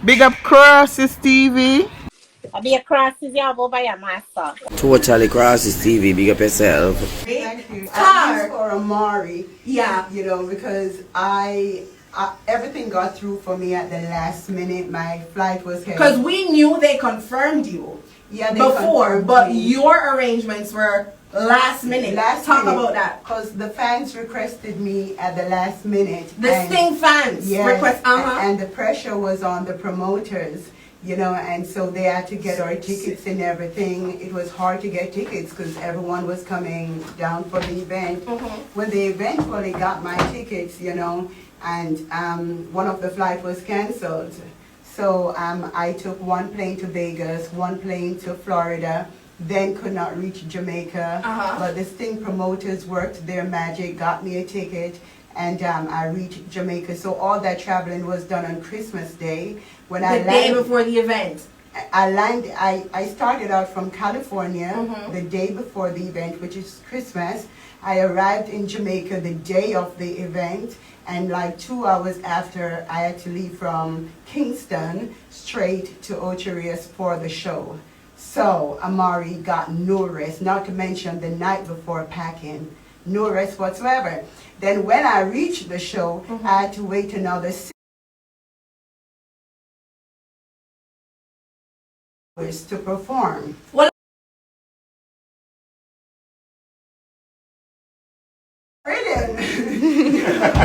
Big up Crosses TV. I'll be across the job over your master. Totally Crosses TV. Big up yourself. Thank you. Car. For Amari. Yeah. You know, because I everything got through for me at the last minute. My flight was headed. Because we knew they confirmed you before, but your arrangements were last minute. Talk about that. Because the fans requested me at the last minute. The Sting fans request. And the pressure was on the promoters. You know, and so they had to get our tickets and everything. It was hard to get tickets because everyone was coming down for the event. When they eventually got my tickets, you know, and one of the flights was canceled. So I took one plane to Vegas, one plane to Florida, then could not reach Jamaica. But the Sting promoters worked their magic, got me a ticket, and I reached Jamaica. So all that traveling was done on Christmas Day. When the day before the event. I started out from California the day before the event, which is Christmas. I arrived in Jamaica the day of the event, and like 2 hours after, I had to leave from Kingston straight to Ocho Rios for the show. So Amari got no rest, not to mention the night before packing. No rest whatsoever. Then when I reached the show, I had to wait another 6 hours to perform. Well,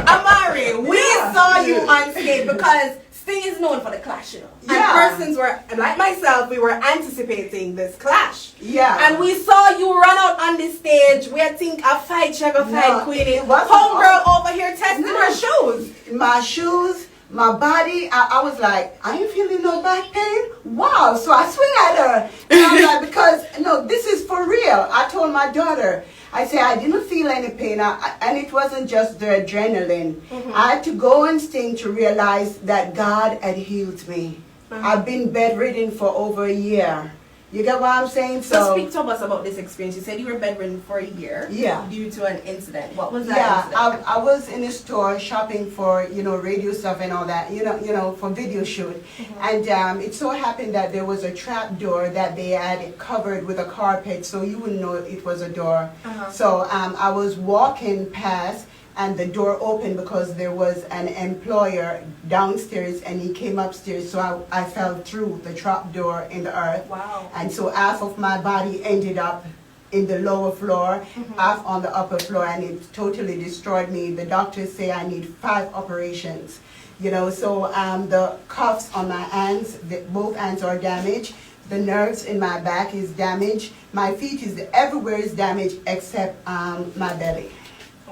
Amari, we saw you on stage because Sting is known for the clash, you know. And persons were, like myself, we were anticipating this clash. And we saw you run out on the stage. We think a fight, check a fight, Queenie. Homegirl over here testing her shoes. My shoes, my body, I was like, I ain't feeling no back pain. Wow. So I swing at her. And I'm like, because, no, this is for real. I told my daughter, I said I didn't feel any pain, and it wasn't just the adrenaline. I had to go on stage to realize that God had healed me. I've been bedridden for over a year. You get what I'm saying? So speak to us about this experience. You said you were bedridden for a year. Due to an incident. What was that incident? I was in a store shopping for, you know, radio stuff and all that, you know, for video shoot. And it so happened that there was a trap door that they had covered with a carpet, so you wouldn't know it was a door. So I was walking past, and the door opened because there was an employer downstairs, and he came upstairs, so I fell through the trap door in the earth. Wow. And so half of my body ended up in the lower floor, half on the upper floor, and it totally destroyed me. The doctors say I need 5 operations. You know, so the cuffs on my hands, both hands are damaged. The nerves in my back is damaged. My feet everywhere is damaged except my belly.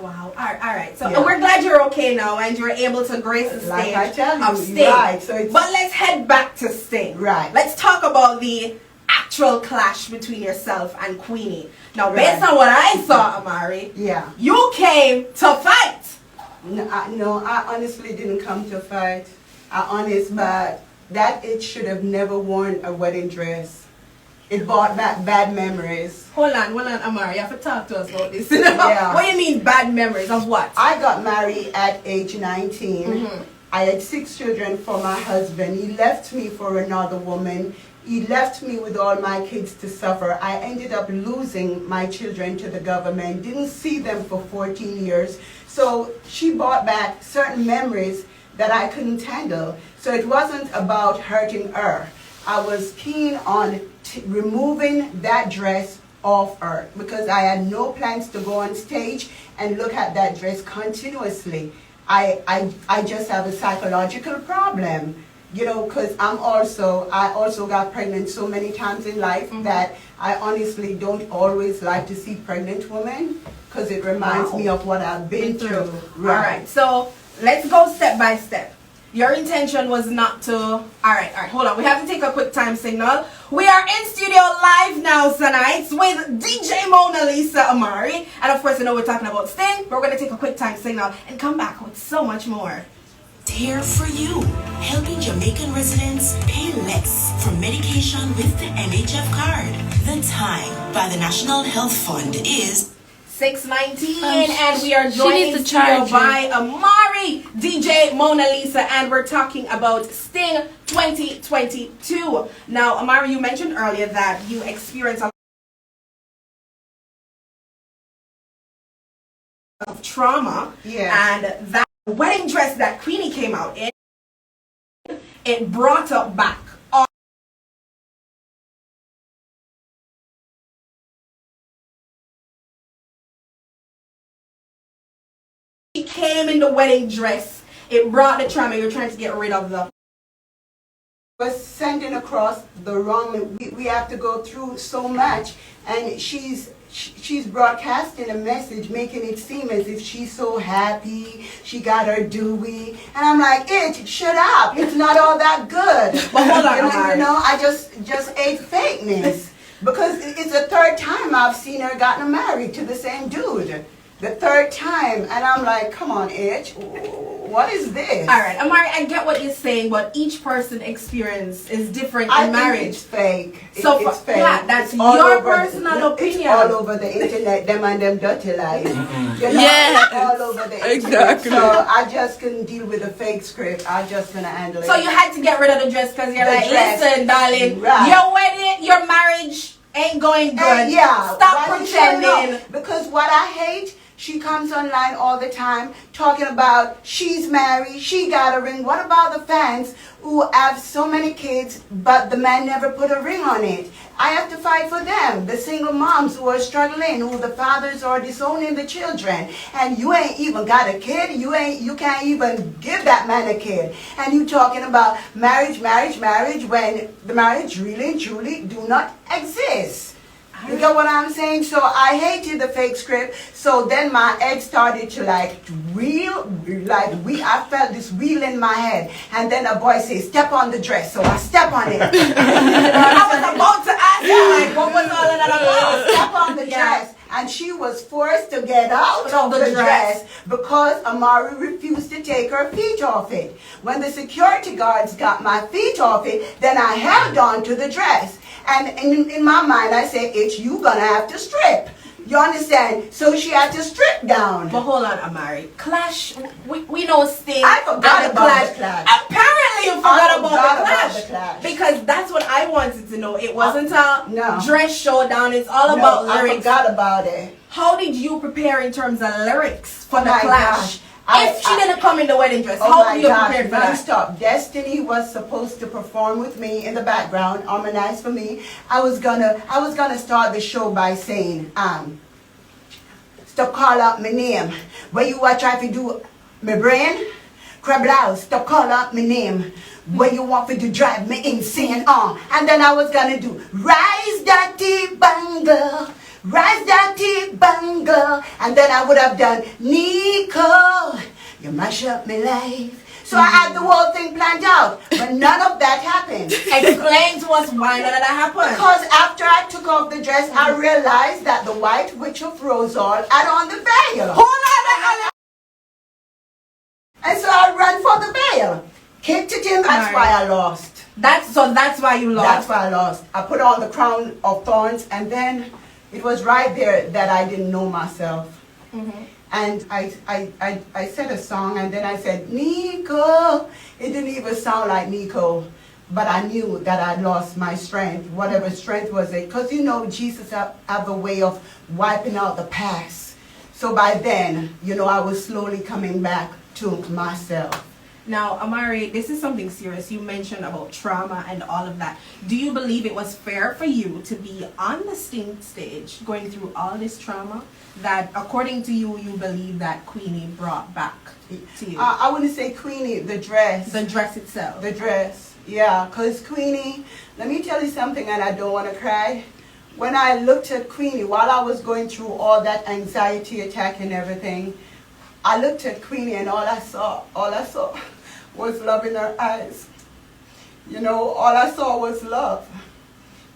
Wow. All right. So we're glad you're okay now and you're able to grace the stage. Like I tell you, Sting. right. So but let's head back to Sting. Right. Let's talk about the actual clash between yourself and Queenie. Now, based on what I saw, Amari, you came to fight. No, I honestly didn't come to fight. But that it should have never worn a wedding dress. It brought back bad memories. Hold on, Amari. You have to talk to us about this. What do you mean bad memories? Of what? I got married at age 19. I had 6 children for my husband. He left me for another woman. He left me with all my kids to suffer. I ended up losing my children to the government. Didn't see them for 14 years. So she brought back certain memories that I couldn't handle. So it wasn't about hurting her. I was keen on removing that dress off her because I had no plans to go on stage and look at that dress continuously. I just have a psychological problem, you know, because I also got pregnant so many times in life that I honestly don't always like to see pregnant women because it reminds me of what I've been through. Right. All right, so let's go step by step. Your intention was not to... All right, hold on. We have to take a quick time signal. We are in studio live now tonight with DJ Mona Lisa Amari. And of course, you know we're talking about Sting. We're going to take a quick time signal and come back with so much more. Here for you, helping Jamaican residents pay less for medication with the NHF card. The time by the National Health Fund is 6:19, and we are She joined needs in to studio charge by Amari, DJ Mona Lisa, and we're talking about Sting 2022. Now, Amari, you mentioned earlier that you experienced a lot of trauma, and that wedding dress that Queenie came out in, it brought up back all. She came in the wedding dress. It brought the trauma. You're trying to get rid of the. Was sending across the wrong. We have to go through so much, and she's broadcasting a message, making it seem as if she's so happy. She got her Dewey, and I'm like, shut up. It's not all that good. But hold on, you know, I just ate fakeness because it's the third time I've seen her gotten married to the same dude. The third time, and I'm like, come on, Itch, what is this? All right, Amari, I get what you're saying, but each person experience is different in I marriage. think it's fake. So it's fake. Yeah, that's all your over, personal opinion. It's all over the internet, them and them dirty lies. You know, Yeah, all over the internet. exactly. So I just couldn't deal with the fake script. I just gonna handle it. So you had to get rid of the dress because you're The like, dress. listen, darling, Right. your wedding, your marriage ain't going good. And yeah, Stop why you showing pretending. up? Because what I hate, she comes online all the time talking about she's married, she got a ring. What about the fans who have so many kids but the man never put a ring on it? I have to fight for them. The single moms who are struggling, who the fathers are disowning the children. And you ain't even got a kid. You can't even give that man a kid. And you talking about marriage when the marriage really and truly do not exist. You get what I'm saying? So I hated the fake script. So then my head started to I felt this wheel in my head. And then a boy says, step on the dress. So I step on it. I was about to ask you, like, what was all of that about? Step on the dress. And she was forced to get out of the dress because Amari refused to take her feet off it. When the security guards got my feet off it, then I held on to the dress. And in my mind, I said, you gonna have to strip. You understand? So she had to strip down. But hold on, Amari. Clash, we know Sting. I forgot about the clash. Apparently you forgot about the clash. clash. Because that's what I wanted to know. It wasn't a no. dress showdown. It's all about lyrics. I forgot about it. How did you prepare in terms of lyrics for the my clash? If she didn't come in the wedding dress, how were you prepared for that? Stop. Destiny was supposed to perform with me in the background, harmonize for me. I was gonna start the show by saying, stop call out my name. When you are trying to do my brain, crab blouse, stop call out my name. When you want to drive me insane, and then I was gonna do rise dirty bangle. Rise dirty bangle, and then I would have done Nico, you mash up my life. So I had the whole thing planned out, but none of that happened. Explain to us why none of that happened. Because after I took off the dress, I realized that the White Witch of Rosal had on the veil. Hold on. And so I ran for the veil, kicked it in. That's why I lost. That's why you lost. That's why I lost. I put on the crown of thorns, and then it was right there that I didn't know myself. And I said a song, and then I said, Nico. It didn't even sound like Nico, but I knew that I lost my strength, whatever strength was it. Because you know, Jesus have a way of wiping out the past. So by then, you know, I was slowly coming back to myself. Now, Amari, this is something serious. You mentioned about trauma and all of that. Do you believe it was fair for you to be on the Sting stage going through all this trauma that, according to you, you believe that Queenie brought back to you? I wouldn't say Queenie, the dress. The dress itself. The dress, yeah. Because Queenie, let me tell you something, and I don't want to cry. When I looked at Queenie, while I was going through all that anxiety attack and everything, I looked at Queenie, and all I saw was love in her eyes. You know, all I saw was love.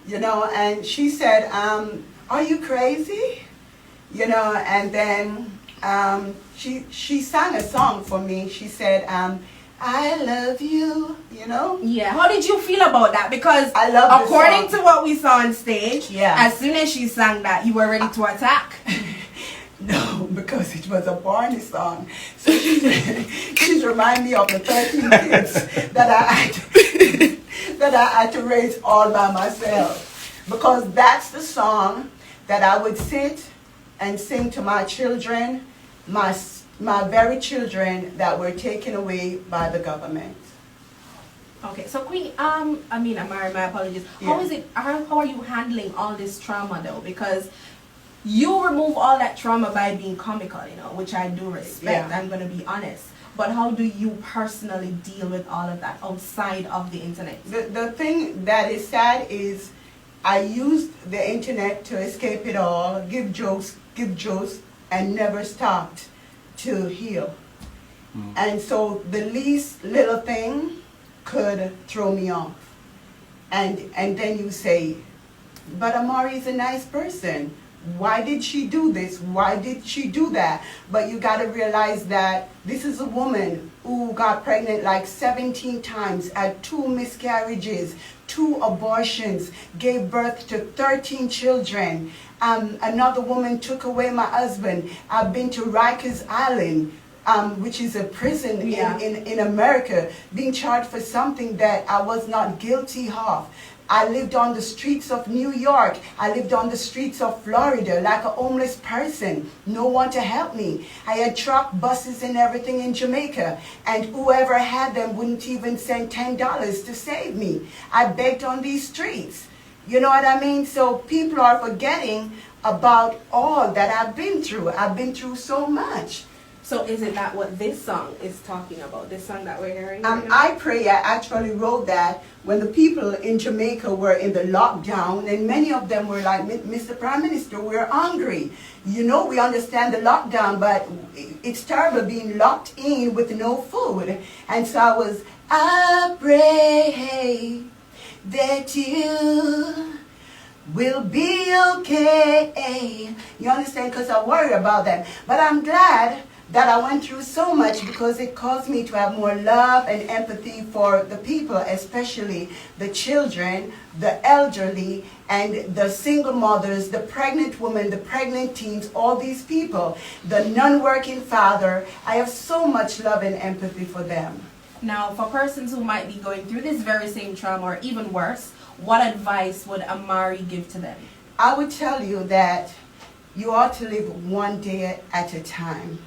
You know, and she said, are you crazy? You know, and then she sang a song for me. She said, I love you, you know? Yeah. How did you feel about that? Because I love according to what we saw on stage, yeah, as soon as she sang that, you were ready to attack. because it was a Barney song. So she's remind me of the 13 kids that I had to raise all by myself. Because that's the song that I would sit and sing to my children, my very children that were taken away by the government. Okay, so Queenie, Amari, my apologies. How is it? How are you handling all this trauma though? Because you remove all that trauma by being comical, which I do respect. I'm gonna be honest. But how do you personally deal with all of that outside of the internet? The thing that is sad is I used the internet to escape it all, give jokes, and never stopped to heal. And so the least little thing could throw me off. And then you say, but Amari is a nice person. Why did she do this? Why did she do that? But you got to realize that this is a woman who got pregnant like 17 times, had 2 miscarriages, 2 abortions, gave birth to 13 children. Another woman took away my husband. I've been to Rikers Island, which is a prison in America, being charged for something that I was not guilty of. I lived on the streets of New York. I lived on the streets of Florida like a homeless person. No one to help me. I had truck, buses, and everything in Jamaica. And whoever had them wouldn't even send $10 to save me. I begged on these streets. You know what I mean? So people are forgetting about all that I've been through. I've been through so much. So is it not what this song is talking about, this song that we're hearing? I Pray, I actually wrote that when the people in Jamaica were in the lockdown, and many of them were like, Mr. Prime Minister, we're hungry. We understand the lockdown, but it's terrible being locked in with no food. And so I pray that you will be okay. You understand? Because I worry about them. But I'm glad that I went through so much because it caused me to have more love and empathy for the people, especially the children, the elderly, and the single mothers, the pregnant women, the pregnant teens, all these people, the non-working father. I have so much love and empathy for them. Now, for persons who might be going through this very same trauma or even worse, what advice would Amari give to them? I would tell you that you ought to live one day at a time.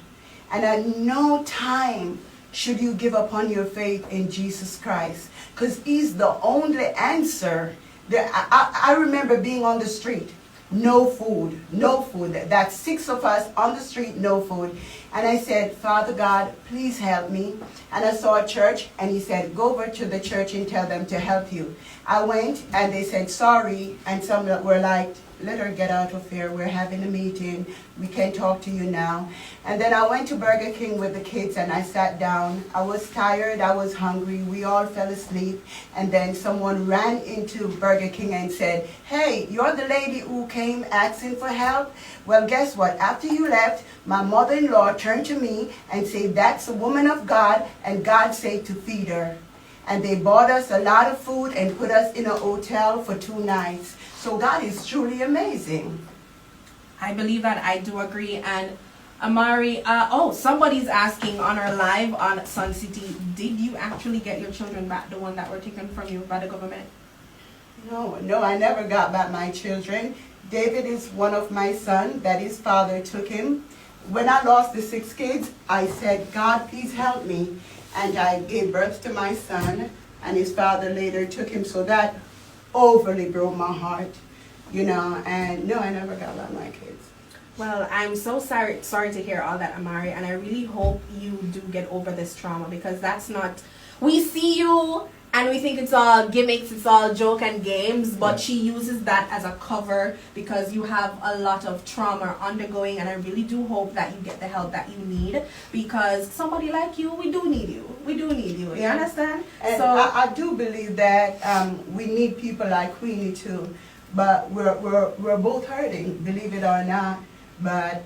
And at no time should you give up on your faith in Jesus Christ, because he's the only answer. I remember being on the street, no food. That's 6 of us on the street, no food. And I said, Father God, please help me. And I saw a church, and he said, go over to the church and tell them to help you. I went, and they said, sorry. And some were like, let her get out of here. We're having a meeting. We can't talk to you now. And then I went to Burger King with the kids, and I sat down. I was tired. I was hungry. We all fell asleep. And then someone ran into Burger King and said, hey, you're the lady who came asking for help? Well, guess what? After you left, my mother-in-law turned to me and said, that's a woman of God, and God said to feed her. And they bought us a lot of food and put us in a hotel for 2 nights. So God is truly amazing. I believe that. I do agree. And Amari, somebody's asking on our live on Sun City, did you actually get your children back, the one that were taken from you by the government? No, I never got back my children. David is one of my sons that his father took him. When I lost the 6 kids, I said, God, please help me. And I gave birth to my son, and his father later took him. So that overly broke my heart, and no, I never got back my kids. Well, I'm so sorry to hear all that, Amari, and I really hope you do get over this trauma, because that's not, we see you and we think it's all gimmicks, it's all joke and games, but she uses that as a cover because you have a lot of trauma undergoing, and I really do hope that you get the help that you need, because somebody like you, we do need you. You understand? And so I do believe that we need people like Queenie too, but we're both hurting, believe it or not, but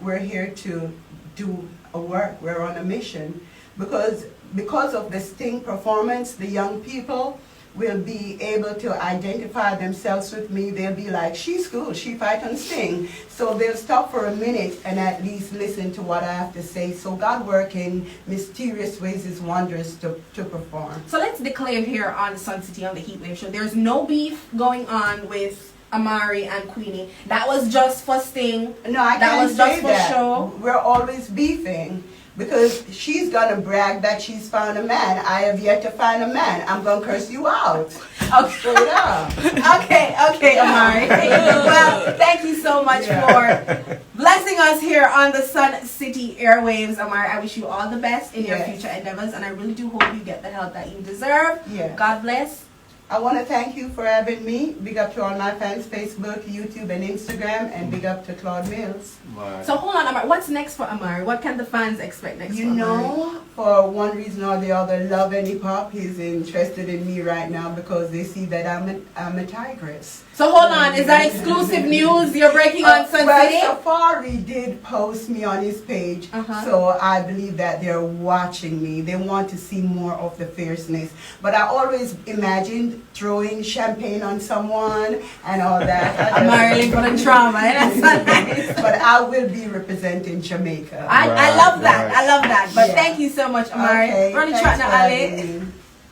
we're here to do a work. We're on a mission, because of the Sting performance, the young people, will be able to identify themselves with me. They'll be like, she's cool, she fight and sing. So they'll stop for a minute and at least listen to what I have to say. So God work in mysterious ways is wondrous to perform. So let's declare here on Sun City on the Heatwave Show, there's no beef going on with Amari and Queenie. That was just for Sting. No, I that can't was just say for that. show. We're always beefing. Because she's gonna brag that she's found a man. I have yet to find a man. I'm gonna curse you out. Okay. Straight up. Okay, Amari. Well, thank you so much for blessing us here on the Sun City airwaves. Amari, I wish you all the best in your future endeavors, and I really do hope you get the help that you deserve. Yes. God bless. I want to thank you for having me. Big up to all my fans, Facebook, YouTube, and Instagram, and big up to Claude Mills. So hold on, Amari. What's next for Amari? What can the fans expect next You for Amari? know, for one reason or the other, Love and Hip Hop is interested in me right now because they see that I'm a tigress. So hold on, is that exclusive news you're breaking on Sun City? Safari did post me on his page, so I believe that they're watching me. They want to see more of the fierceness. But I always imagined throwing champagne on someone and all that. Marilyn for the trauma, that's not nice. But I will be representing Jamaica. I love that. I love that. But thank you so much, Amari. Okay, Running thanks track for now, having Ali. me.